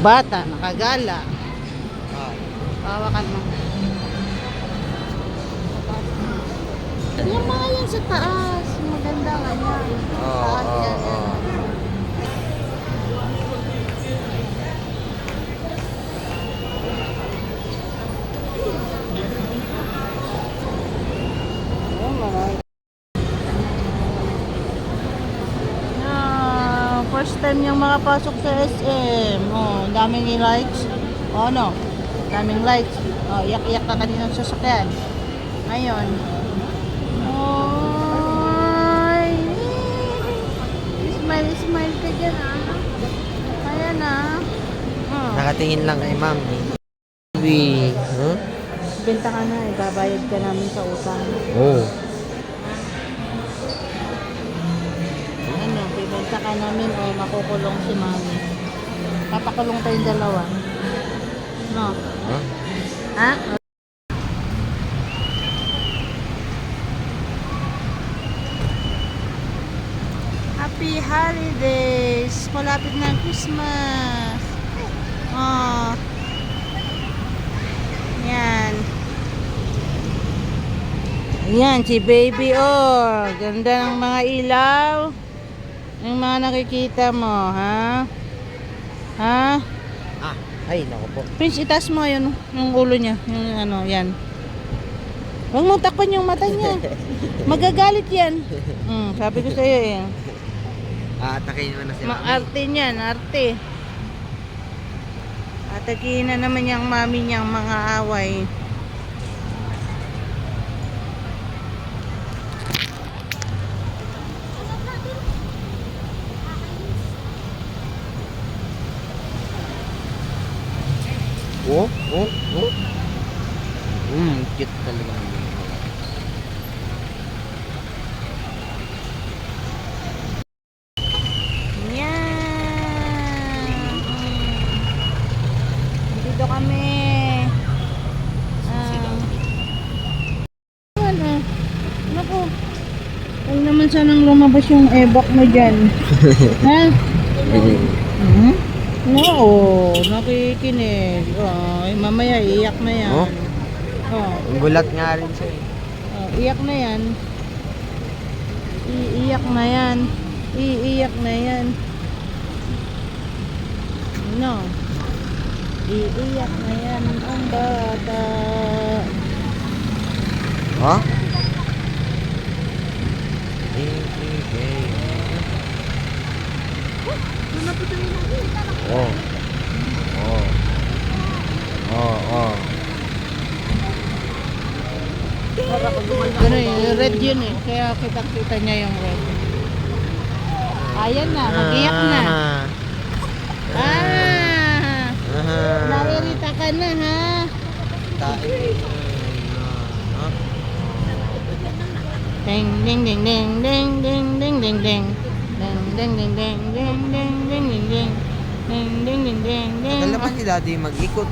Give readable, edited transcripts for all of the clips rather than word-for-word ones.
bata, nakagala. Hawakan mo. Yung mga yan sa taas. Maganda nga yan. Taas yan. First time yung makapasok sa SM. Oh, daming lights. Oh, ano? Daming lights. Oh, iyak-iyak ka kanina sa sasakyan. Ngayon. Oh, smile ka dyan, ah. Ayan, ah. Oh. Nakatingin lang kay ma'am. Uy. Huh? Benta ka na, ibabayad ka namin sa utang. Oh. Ano, bibenta ka namin o makukulong si mami. Papakulong tayong dalawa. No? Huh? Ha? Happy holidays! Malapit na ang Christmas. Oh. Yan. Yan, si baby, oh. Ganda ng mga ilaw. Yung mga nakikita mo, ha? Ha? Ah, ay, naku po. Prince, itaas mo yun, yung ulo niya. Yung ano, yan. Huwag mong takpan yung mata niya. Magagalit yan. Sabi ko sa'yo eh. Atakin mo na si mami. Arte niyan, arte. Atakihin na naman yung mami niyang mga away. Oh, oh, oh. Cute talaga. Yan. Dito kami. Naku. Huwag naman sanang lumabas yung ebak mo dyan. Ha? Oo, nakikinig. Oh, mamaya iiyak na yan. Oh? Oh. Gulat nga rin siya eh. Oh, iyak na yan. Iiyak na yan. Iiyak na yan. No. Iiyak na yan ang bata. Ha? Oh. Oh. Oh, oh. Ano yung red yun eh. Kaya kita niya yung red. Ayan na, mag-iyak na. Nairita ka na ha. Ding ding ding ding ding ding ding ding ding. Ding ding ding ding ding ding ding ding. Ding ding ding ding ding. Kala pa si daddy mag-ikot.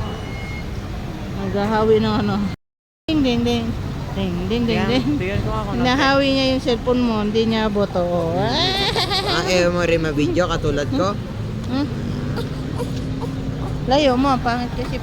Naghahawi ng ano. Ding ding ding. Ding ding ding ding. Nahawi niya yung cellphone mo, hindi niya boto. Ayaw mo rin ma-video katulad ko? Layo mo, pangit kasi